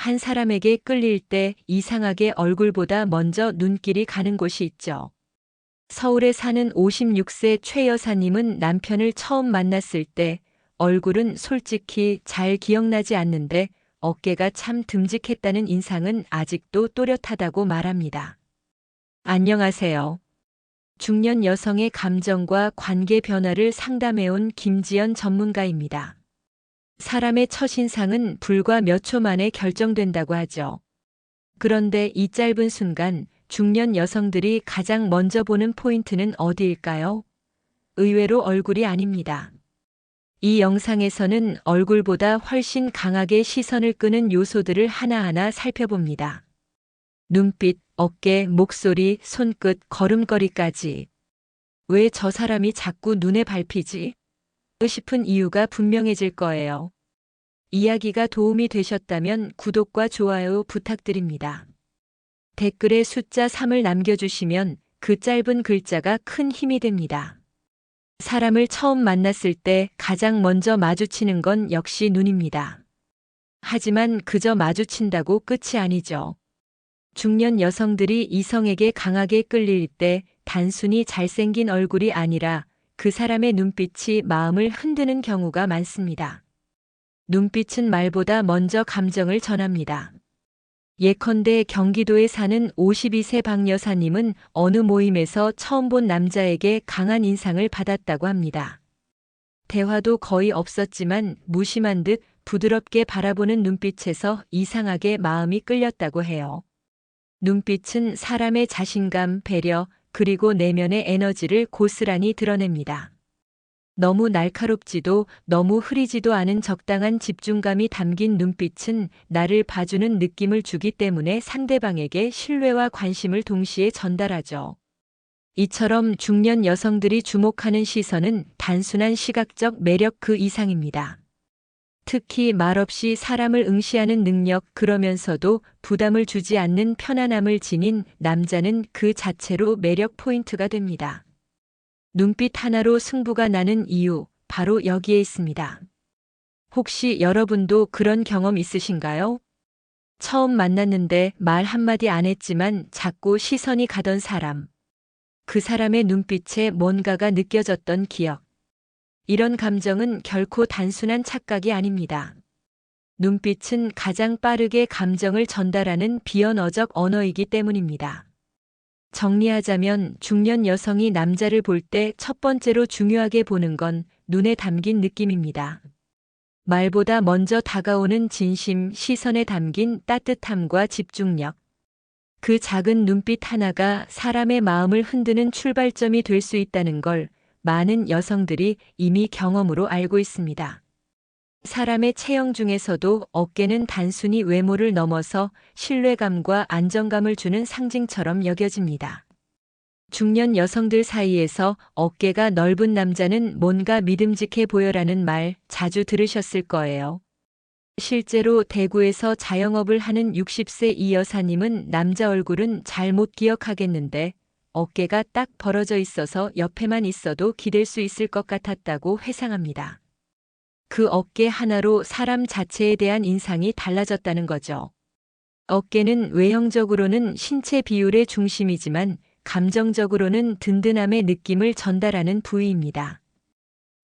한 사람에게 끌릴 때 이상하게 얼굴보다 먼저 눈길이 가는 곳이 있죠. 서울에 사는 56세 최 여사님은 남편을 처음 만났을 때 얼굴은 솔직히 잘 기억나지 않는데 어깨가 참 듬직했다는 인상은 아직도 또렷하다고 말합니다. 안녕하세요. 중년 여성의 감정과 관계 변화를 상담해온 김지연 전문가입니다. 사람의 첫인상은 불과 몇 초 만에 결정된다고 하죠. 그런데 이 짧은 순간 중년 여성들이 가장 먼저 보는 포인트는 어디일까요? 의외로 얼굴이 아닙니다. 이 영상에서는 얼굴보다 훨씬 강하게 시선을 끄는 요소들을 하나하나 살펴봅니다. 눈빛, 어깨, 목소리, 손끝, 걸음걸이까지. 왜 저 사람이 자꾸 눈에 밟히지? 싶은 이유가 분명해질 거예요. 이야기가 도움이 되셨다면 구독과 좋아요 부탁드립니다. 댓글에 숫자 3을 남겨주시면 그 짧은 글자가 큰 힘이 됩니다. 사람을 처음 만났을 때 가장 먼저 마주치는 건 역시 눈입니다. 하지만 그저 마주친다고 끝이 아니죠. 중년 여성들이 이성에게 강하게 끌릴 때 단순히 잘생긴 얼굴이 아니라 그 사람의 눈빛이 마음을 흔드는 경우가 많습니다. 눈빛은 말보다 먼저 감정을 전합니다. 예컨대 경기도에 사는 52세 박 여사님은 어느 모임에서 처음 본 남자에게 강한 인상을 받았다고 합니다. 대화도 거의 없었지만 무심한 듯 부드럽게 바라보는 눈빛에서 이상하게 마음이 끌렸다고 해요. 눈빛은 사람의 자신감, 배려, 그리고 내면의 에너지를 고스란히 드러냅니다. 너무 날카롭지도 너무 흐리지도 않은 적당한 집중감이 담긴 눈빛은 나를 봐주는 느낌을 주기 때문에 상대방에게 신뢰와 관심을 동시에 전달하죠. 이처럼 중년 여성들이 주목하는 시선은 단순한 시각적 매력 그 이상입니다. 특히 말없이 사람을 응시하는 능력, 그러면서도 부담을 주지 않는 편안함을 지닌 남자는 그 자체로 매력 포인트가 됩니다. 눈빛 하나로 승부가 나는 이유, 바로 여기에 있습니다. 혹시 여러분도 그런 경험 있으신가요? 처음 만났는데 말 한마디 안 했지만 자꾸 시선이 가던 사람. 그 사람의 눈빛에 뭔가가 느껴졌던 기억. 이런 감정은 결코 단순한 착각이 아닙니다. 눈빛은 가장 빠르게 감정을 전달하는 비언어적 언어이기 때문입니다. 정리하자면 중년 여성이 남자를 볼 때 첫 번째로 중요하게 보는 건 눈에 담긴 느낌입니다. 말보다 먼저 다가오는 진심, 시선에 담긴 따뜻함과 집중력. 그 작은 눈빛 하나가 사람의 마음을 흔드는 출발점이 될 수 있다는 걸 많은 여성들이 이미 경험으로 알고 있습니다. 사람의 체형 중에서도 어깨는 단순히 외모를 넘어서 신뢰감과 안정감을 주는 상징처럼 여겨집니다. 중년 여성들 사이에서 어깨가 넓은 남자는 뭔가 믿음직해 보여라는 말 자주 들으셨을 거예요. 실제로 대구에서 자영업을 하는 60세 이 여사님은 남자 얼굴은 잘 못 기억하겠는데 어깨가 딱 벌어져 있어서 옆에만 있어도 기댈 수 있을 것 같았다고 회상합니다. 그 어깨 하나로 사람 자체에 대한 인상이 달라졌다는 거죠. 어깨는 외형적으로는 신체 비율의 중심이지만 감정적으로는 든든함의 느낌을 전달하는 부위입니다.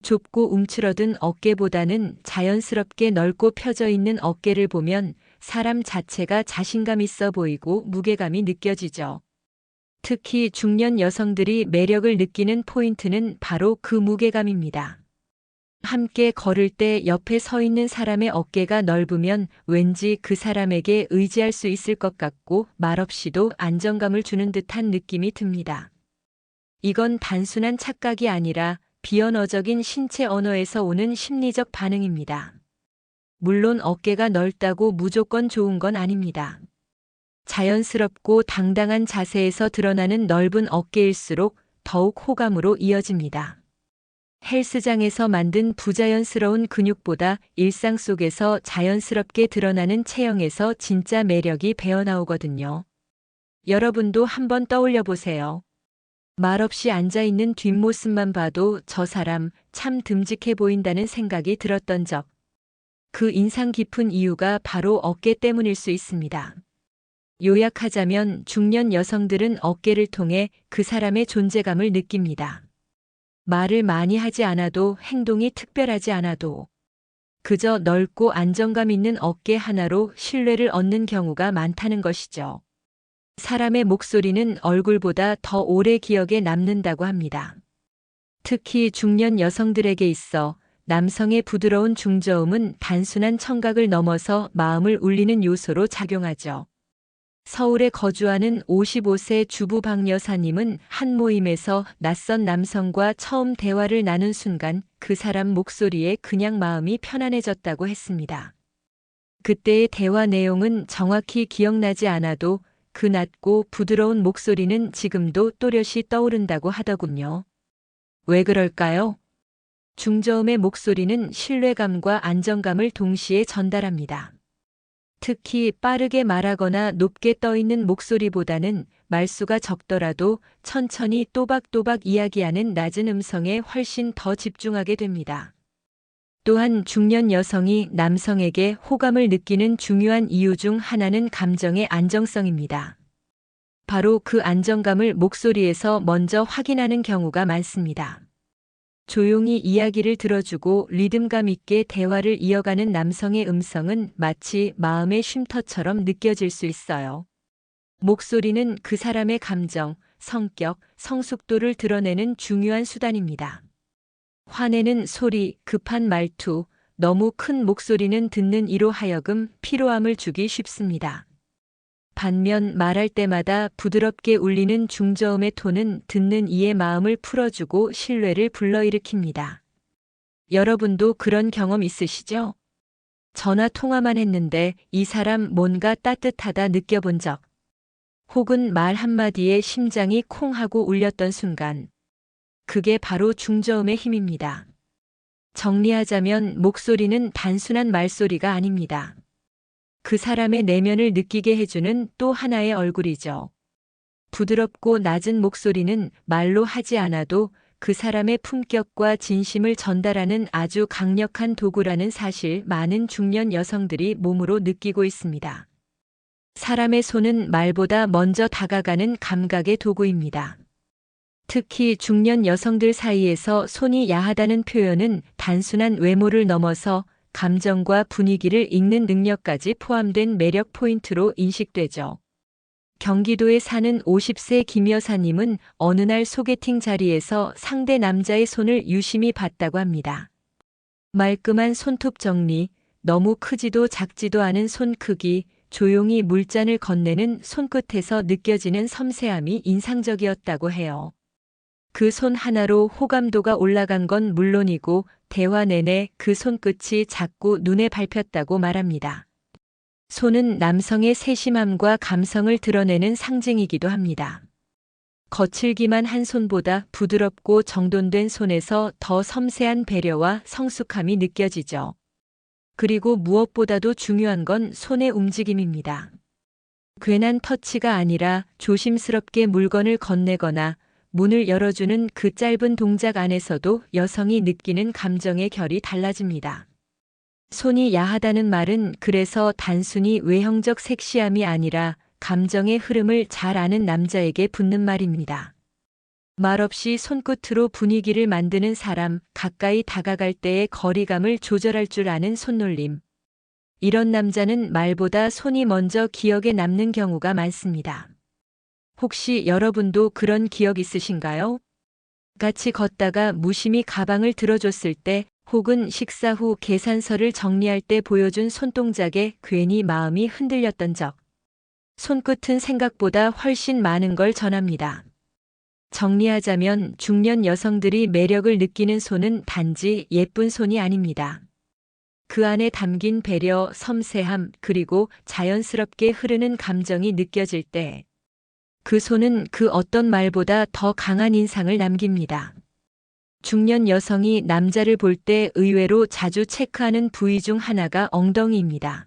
좁고 움츠러든 어깨보다는 자연스럽게 넓고 펴져 있는 어깨를 보면 사람 자체가 자신감 있어 보이고 무게감이 느껴지죠. 특히 중년 여성들이 매력을 느끼는 포인트는 바로 그 무게감입니다. 함께 걸을 때 옆에 서 있는 사람의 어깨가 넓으면 왠지 그 사람에게 의지할 수 있을 것 같고 말없이도 안정감을 주는 듯한 느낌이 듭니다. 이건 단순한 착각이 아니라 비언어적인 신체 언어에서 오는 심리적 반응입니다. 물론 어깨가 넓다고 무조건 좋은 건 아닙니다. 자연스럽고 당당한 자세에서 드러나는 넓은 어깨일수록 더욱 호감으로 이어집니다. 헬스장에서 만든 부자연스러운 근육보다 일상 속에서 자연스럽게 드러나는 체형에서 진짜 매력이 배어나오거든요. 여러분도 한번 떠올려 보세요. 말없이 앉아있는 뒷모습만 봐도 저 사람 참 듬직해 보인다는 생각이 들었던 적. 그 인상 깊은 이유가 바로 어깨 때문일 수 있습니다. 요약하자면 중년 여성들은 어깨를 통해 그 사람의 존재감을 느낍니다. 말을 많이 하지 않아도, 행동이 특별하지 않아도 그저 넓고 안정감 있는 어깨 하나로 신뢰를 얻는 경우가 많다는 것이죠. 사람의 목소리는 얼굴보다 더 오래 기억에 남는다고 합니다. 특히 중년 여성들에게 있어 남성의 부드러운 중저음은 단순한 청각을 넘어서 마음을 울리는 요소로 작용하죠. 서울에 거주하는 55세 주부 박 여사님은 한 모임에서 낯선 남성과 처음 대화를 나눈 순간 그 사람 목소리에 그냥 마음이 편안해졌다고 했습니다. 그때의 대화 내용은 정확히 기억나지 않아도 그 낮고 부드러운 목소리는 지금도 또렷이 떠오른다고 하더군요. 왜 그럴까요? 중저음의 목소리는 신뢰감과 안정감을 동시에 전달합니다. 특히 빠르게 말하거나 높게 떠있는 목소리보다는 말수가 적더라도 천천히 또박또박 이야기하는 낮은 음성에 훨씬 더 집중하게 됩니다. 또한 중년 여성이 남성에게 호감을 느끼는 중요한 이유 중 하나는 감정의 안정성입니다. 바로 그 안정감을 목소리에서 먼저 확인하는 경우가 많습니다. 조용히 이야기를 들어주고 리듬감 있게 대화를 이어가는 남성의 음성은 마치 마음의 쉼터처럼 느껴질 수 있어요. 목소리는 그 사람의 감정, 성격, 성숙도를 드러내는 중요한 수단입니다. 화내는 소리, 급한 말투, 너무 큰 목소리는 듣는 이로 하여금 피로함을 주기 쉽습니다. 반면 말할 때마다 부드럽게 울리는 중저음의 톤은 듣는 이의 마음을 풀어주고 신뢰를 불러일으킵니다. 여러분도 그런 경험 있으시죠? 전화 통화만 했는데 이 사람 뭔가 따뜻하다 느껴본 적, 혹은 말 한마디에 심장이 콩 하고 울렸던 순간, 그게 바로 중저음의 힘입니다. 정리하자면 목소리는 단순한 말소리가 아닙니다. 그 사람의 내면을 느끼게 해주는 또 하나의 얼굴이죠. 부드럽고 낮은 목소리는 말로 하지 않아도 그 사람의 품격과 진심을 전달하는 아주 강력한 도구라는 사실 많은 중년 여성들이 몸으로 느끼고 있습니다. 사람의 손은 말보다 먼저 다가가는 감각의 도구입니다. 특히 중년 여성들 사이에서 손이 야하다는 표현은 단순한 외모를 넘어서 감정과 분위기를 읽는 능력까지 포함된 매력 포인트로 인식되죠. 경기도에 사는 50세 김 여사님은 어느 날 소개팅 자리에서 상대 남자의 손을 유심히 봤다고 합니다. 말끔한 손톱 정리, 너무 크지도 작지도 않은 손 크기, 조용히 물잔을 건네는 손끝에서 느껴지는 섬세함이 인상적이었다고 해요. 그 손 하나로 호감도가 올라간 건 물론이고 대화 내내 그 손끝이 자꾸 눈에 밟혔다고 말합니다. 손은 남성의 세심함과 감성을 드러내는 상징이기도 합니다. 거칠기만 한 손보다 부드럽고 정돈된 손에서 더 섬세한 배려와 성숙함이 느껴지죠. 그리고 무엇보다도 중요한 건 손의 움직임입니다. 괜한 터치가 아니라 조심스럽게 물건을 건네거나 문을 열어주는 그 짧은 동작 안에서도 여성이 느끼는 감정의 결이 달라집니다. 손이 야하다는 말은 그래서 단순히 외형적 섹시함이 아니라 감정의 흐름을 잘 아는 남자에게 붙는 말입니다. 말없이 손끝으로 분위기를 만드는 사람, 가까이 다가갈 때의 거리감을 조절할 줄 아는 손놀림. 이런 남자는 말보다 손이 먼저 기억에 남는 경우가 많습니다. 혹시 여러분도 그런 기억 있으신가요? 같이 걷다가 무심히 가방을 들어줬을 때, 혹은 식사 후 계산서를 정리할 때 보여준 손동작에 괜히 마음이 흔들렸던 적. 손끝은 생각보다 훨씬 많은 걸 전합니다. 정리하자면 중년 여성들이 매력을 느끼는 손은 단지 예쁜 손이 아닙니다. 그 안에 담긴 배려, 섬세함, 그리고 자연스럽게 흐르는 감정이 느껴질 때 그 손은 그 어떤 말보다 더 강한 인상을 남깁니다. 중년 여성이 남자를 볼 때 의외로 자주 체크하는 부위 중 하나가 엉덩이입니다.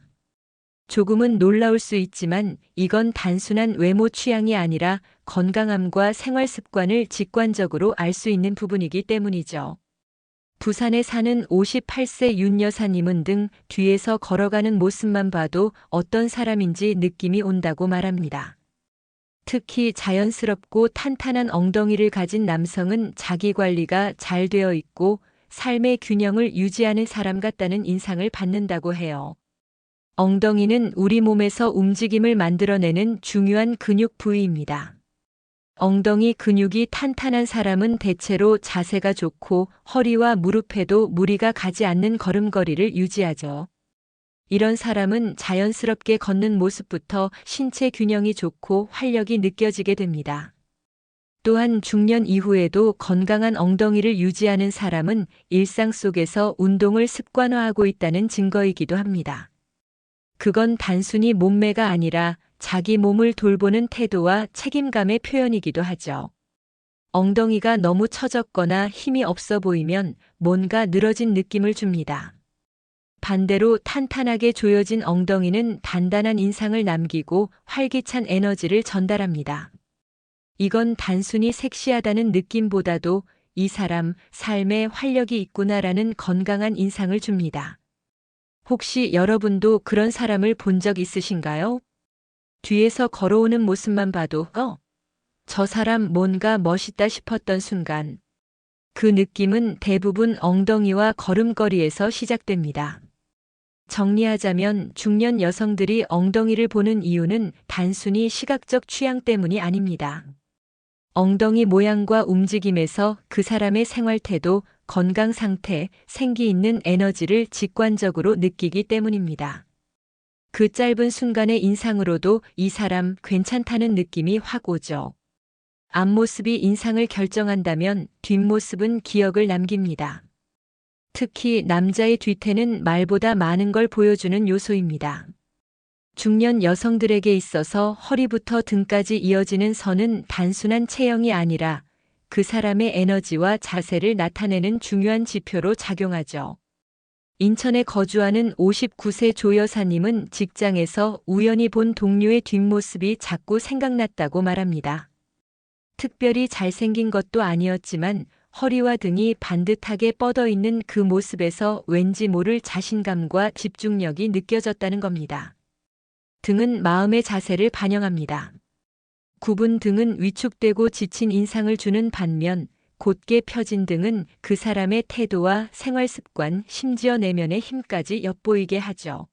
조금은 놀라울 수 있지만 이건 단순한 외모 취향이 아니라 건강함과 생활 습관을 직관적으로 알 수 있는 부분이기 때문이죠. 부산에 사는 58세 윤 여사님은 등 뒤에서 걸어가는 모습만 봐도 어떤 사람인지 느낌이 온다고 말합니다. 특히 자연스럽고 탄탄한 엉덩이를 가진 남성은 자기 관리가 잘 되어 있고 삶의 균형을 유지하는 사람 같다는 인상을 받는다고 해요. 엉덩이는 우리 몸에서 움직임을 만들어내는 중요한 근육 부위입니다. 엉덩이 근육이 탄탄한 사람은 대체로 자세가 좋고 허리와 무릎에도 무리가 가지 않는 걸음걸이를 유지하죠. 이런 사람은 자연스럽게 걷는 모습부터 신체 균형이 좋고 활력이 느껴지게 됩니다. 또한 중년 이후에도 건강한 엉덩이를 유지하는 사람은 일상 속에서 운동을 습관화하고 있다는 증거이기도 합니다. 그건 단순히 몸매가 아니라 자기 몸을 돌보는 태도와 책임감의 표현이기도 하죠. 엉덩이가 너무 처졌거나 힘이 없어 보이면 뭔가 늘어진 느낌을 줍니다. 반대로 탄탄하게 조여진 엉덩이는 단단한 인상을 남기고 활기찬 에너지를 전달합니다. 이건 단순히 섹시하다는 느낌보다도 이 사람 삶에 활력이 있구나라는 건강한 인상을 줍니다. 혹시 여러분도 그런 사람을 본 적 있으신가요? 뒤에서 걸어오는 모습만 봐도 저 사람 뭔가 멋있다 싶었던 순간, 그 느낌은 대부분 엉덩이와 걸음걸이에서 시작됩니다. 정리하자면 중년 여성들이 엉덩이를 보는 이유는 단순히 시각적 취향 때문이 아닙니다. 엉덩이 모양과 움직임에서 그 사람의 생활 태도, 건강 상태, 생기 있는 에너지를 직관적으로 느끼기 때문입니다. 그 짧은 순간의 인상으로도 이 사람 괜찮다는 느낌이 확 오죠. 앞모습이 인상을 결정한다면 뒷모습은 기억을 남깁니다. 특히 남자의 뒤태는 말보다 많은 걸 보여주는 요소입니다. 중년 여성들에게 있어서 허리부터 등까지 이어지는 선은 단순한 체형이 아니라 그 사람의 에너지와 자세를 나타내는 중요한 지표로 작용하죠. 인천에 거주하는 59세 조 여사님은 직장에서 우연히 본 동료의 뒷모습이 자꾸 생각났다고 말합니다. 특별히 잘생긴 것도 아니었지만 허리와 등이 반듯하게 뻗어 있는 그 모습에서 왠지 모를 자신감과 집중력이 느껴졌다는 겁니다. 등은 마음의 자세를 반영합니다. 굽은 등은 위축되고 지친 인상을 주는 반면 곧게 펴진 등은 그 사람의 태도와 생활 습관, 심지어 내면의 힘까지 엿보이게 하죠.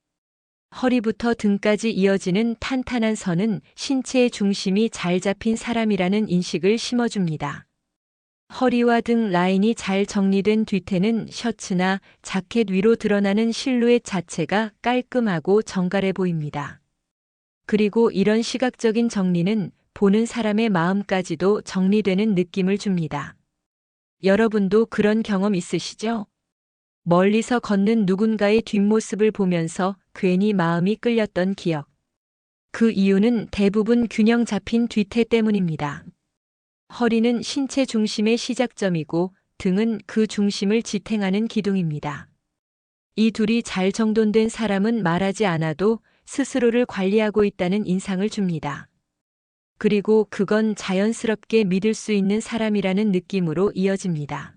허리부터 등까지 이어지는 탄탄한 선은 신체의 중심이 잘 잡힌 사람이라는 인식을 심어줍니다. 허리와 등 라인이 잘 정리된 뒤태는 셔츠나 자켓 위로 드러나는 실루엣 자체가 깔끔하고 정갈해 보입니다. 그리고 이런 시각적인 정리는 보는 사람의 마음까지도 정리되는 느낌을 줍니다. 여러분도 그런 경험 있으시죠? 멀리서 걷는 누군가의 뒷모습을 보면서 괜히 마음이 끌렸던 기억. 그 이유는 대부분 균형 잡힌 뒤태 때문입니다. 허리는 신체 중심의 시작점이고 등은 그 중심을 지탱하는 기둥입니다. 이 둘이 잘 정돈된 사람은 말하지 않아도 스스로를 관리하고 있다는 인상을 줍니다. 그리고 그건 자연스럽게 믿을 수 있는 사람이라는 느낌으로 이어집니다.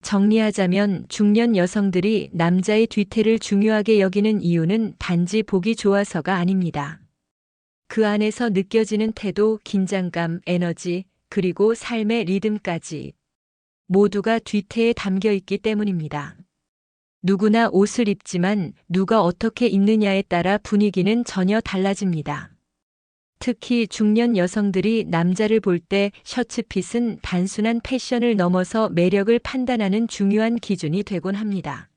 정리하자면 중년 여성들이 남자의 뒤태를 중요하게 여기는 이유는 단지 보기 좋아서가 아닙니다. 그 안에서 느껴지는 태도, 긴장감, 에너지, 그리고 삶의 리듬까지 모두가 뒤태에 담겨 있기 때문입니다. 누구나 옷을 입지만 누가 어떻게 입느냐에 따라 분위기는 전혀 달라집니다. 특히 중년 여성들이 남자를 볼 때 셔츠핏은 단순한 패션을 넘어서 매력을 판단하는 중요한 기준이 되곤 합니다.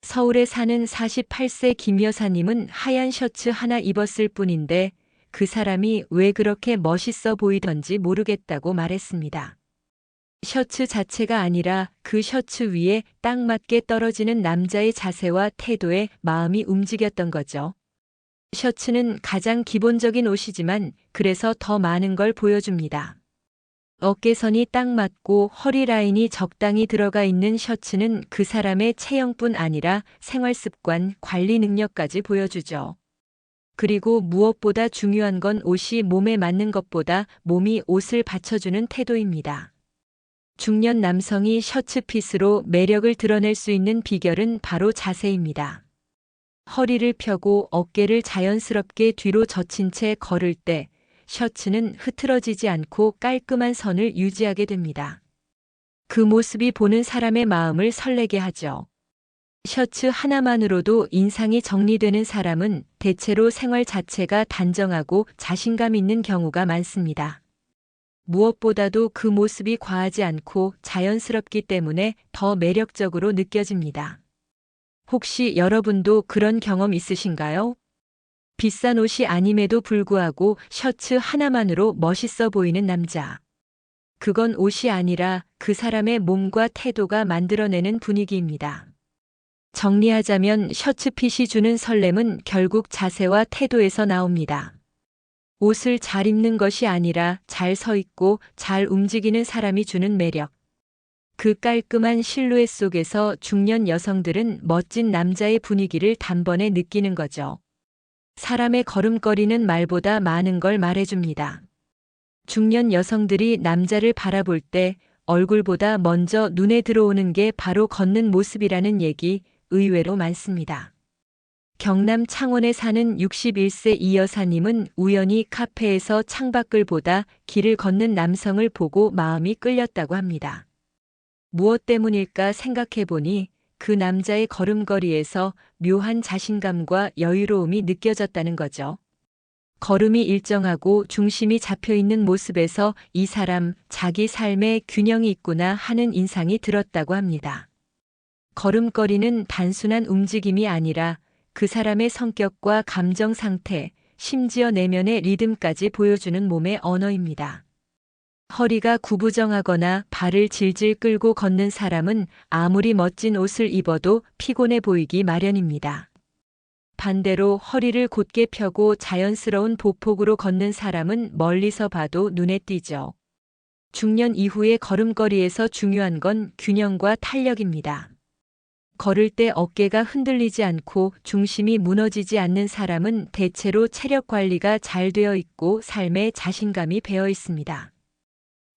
서울에 사는 48세 김 여사님은 하얀 셔츠 하나 입었을 뿐인데 그 사람이 왜 그렇게 멋있어 보이던지 모르겠다고 말했습니다. 셔츠 자체가 아니라 그 셔츠 위에 딱 맞게 떨어지는 남자의 자세와 태도에 마음이 움직였던 거죠. 셔츠는 가장 기본적인 옷이지만 그래서 더 많은 걸 보여줍니다. 어깨선이 딱 맞고 허리 라인이 적당히 들어가 있는 셔츠는 그 사람의 체형뿐 아니라 생활 습관, 관리 능력까지 보여주죠. 그리고 무엇보다 중요한 건 옷이 몸에 맞는 것보다 몸이 옷을 받쳐주는 태도입니다. 중년 남성이 셔츠핏으로 매력을 드러낼 수 있는 비결은 바로 자세입니다. 허리를 펴고 어깨를 자연스럽게 뒤로 젖힌 채 걸을 때 셔츠는 흐트러지지 않고 깔끔한 선을 유지하게 됩니다. 그 모습이 보는 사람의 마음을 설레게 하죠. 셔츠 하나만으로도 인상이 정리되는 사람은 대체로 생활 자체가 단정하고 자신감 있는 경우가 많습니다. 무엇보다도 그 모습이 과하지 않고 자연스럽기 때문에 더 매력적으로 느껴집니다. 혹시 여러분도 그런 경험 있으신가요? 비싼 옷이 아님에도 불구하고 셔츠 하나만으로 멋있어 보이는 남자. 그건 옷이 아니라 그 사람의 몸과 태도가 만들어내는 분위기입니다. 정리하자면 셔츠핏이 주는 설렘은 결국 자세와 태도에서 나옵니다. 옷을 잘 입는 것이 아니라 잘 서 있고 잘 움직이는 사람이 주는 매력. 그 깔끔한 실루엣 속에서 중년 여성들은 멋진 남자의 분위기를 단번에 느끼는 거죠. 사람의 걸음걸이는 말보다 많은 걸 말해줍니다. 중년 여성들이 남자를 바라볼 때 얼굴보다 먼저 눈에 들어오는 게 바로 걷는 모습이라는 얘기 의외로 많습니다. 경남 창원에 사는 61세 이 여사님은 우연히 카페에서 창밖을 보다 길을 걷는 남성을 보고 마음이 끌렸다고 합니다. 무엇 때문일까 생각해 보니 그 남자의 걸음걸이에서 묘한 자신감과 여유로움이 느껴졌다는 거죠. 걸음이 일정하고 중심이 잡혀 있는 모습에서 이 사람 자기 삶에 균형이 있구나 하는 인상이 들었다고 합니다. 걸음걸이는 단순한 움직임이 아니라 그 사람의 성격과 감정 상태, 심지어 내면의 리듬까지 보여주는 몸의 언어입니다. 허리가 구부정하거나 발을 질질 끌고 걷는 사람은 아무리 멋진 옷을 입어도 피곤해 보이기 마련입니다. 반대로 허리를 곧게 펴고 자연스러운 보폭으로 걷는 사람은 멀리서 봐도 눈에 띄죠. 중년 이후의 걸음걸이에서 중요한 건 균형과 탄력입니다. 걸을 때 어깨가 흔들리지 않고 중심이 무너지지 않는 사람은 대체로 체력 관리가 잘 되어 있고 삶에 자신감이 배어 있습니다.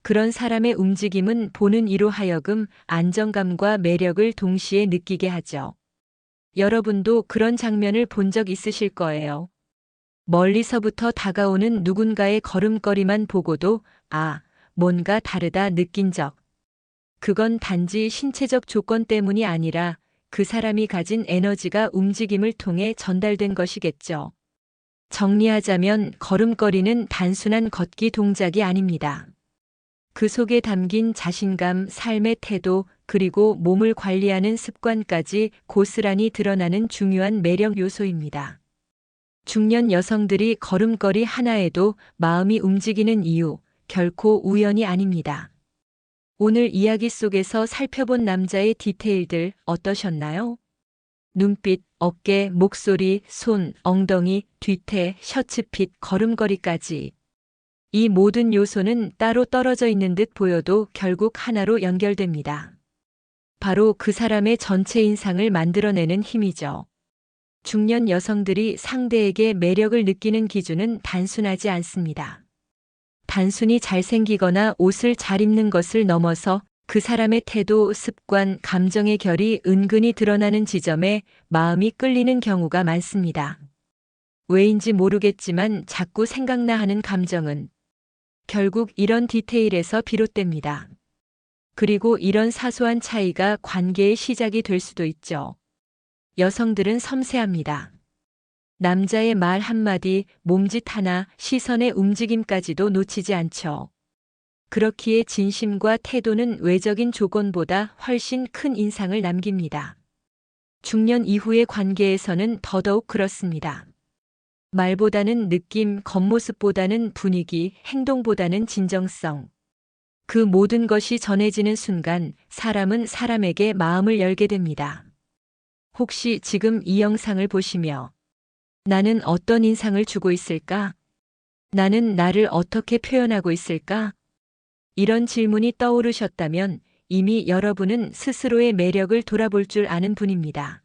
그런 사람의 움직임은 보는 이로 하여금 안정감과 매력을 동시에 느끼게 하죠. 여러분도 그런 장면을 본 적 있으실 거예요. 멀리서부터 다가오는 누군가의 걸음걸이만 보고도 아, 뭔가 다르다 느낀 적. 그건 단지 신체적 조건 때문이 아니라 그 사람이 가진 에너지가 움직임을 통해 전달된 것이겠죠. 정리하자면 걸음걸이는 단순한 걷기 동작이 아닙니다. 그 속에 담긴 자신감, 삶의 태도, 그리고 몸을 관리하는 습관까지 고스란히 드러나는 중요한 매력 요소입니다. 중년 여성들이 걸음걸이 하나에도 마음이 움직이는 이유, 결코 우연이 아닙니다. 오늘 이야기 속에서 살펴본 남자의 디테일들 어떠셨나요? 눈빛, 어깨, 목소리, 손, 엉덩이, 뒤태, 셔츠핏, 걸음걸이까지. 이 모든 요소는 따로 떨어져 있는 듯 보여도 결국 하나로 연결됩니다. 바로 그 사람의 전체 인상을 만들어내는 힘이죠. 중년 여성들이 상대에게 매력을 느끼는 기준은 단순하지 않습니다. 단순히 잘생기거나 옷을 잘 입는 것을 넘어서 그 사람의 태도, 습관, 감정의 결이 은근히 드러나는 지점에 마음이 끌리는 경우가 많습니다. 왜인지 모르겠지만 자꾸 생각나 하는 감정은 결국 이런 디테일에서 비롯됩니다. 그리고 이런 사소한 차이가 관계의 시작이 될 수도 있죠. 여성들은 섬세합니다. 남자의 말 한마디, 몸짓 하나, 시선의 움직임까지도 놓치지 않죠. 그렇기에 진심과 태도는 외적인 조건보다 훨씬 큰 인상을 남깁니다. 중년 이후의 관계에서는 더더욱 그렇습니다. 말보다는 느낌, 겉모습보다는 분위기, 행동보다는 진정성. 그 모든 것이 전해지는 순간 사람은 사람에게 마음을 열게 됩니다. 혹시 지금 이 영상을 보시며 나는 어떤 인상을 주고 있을까? 나는 나를 어떻게 표현하고 있을까? 이런 질문이 떠오르셨다면 이미 여러분은 스스로의 매력을 돌아볼 줄 아는 분입니다.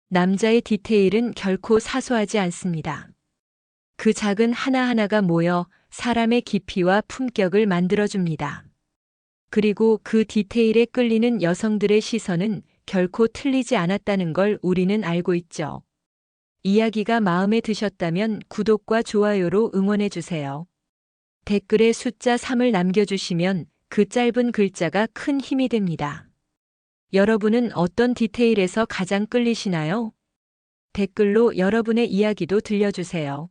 남자의 디테일은 결코 사소하지 않습니다. 그 작은 하나하나가 모여 사람의 깊이와 품격을 만들어줍니다. 그리고 그 디테일에 끌리는 여성들의 시선은 결코 틀리지 않았다는 걸 우리는 알고 있죠. 이야기가 마음에 드셨다면 구독과 좋아요로 응원해 주세요. 댓글에 숫자 3을 남겨주시면 그 짧은 글자가 큰 힘이 됩니다. 여러분은 어떤 디테일에서 가장 끌리시나요? 댓글로 여러분의 이야기도 들려주세요.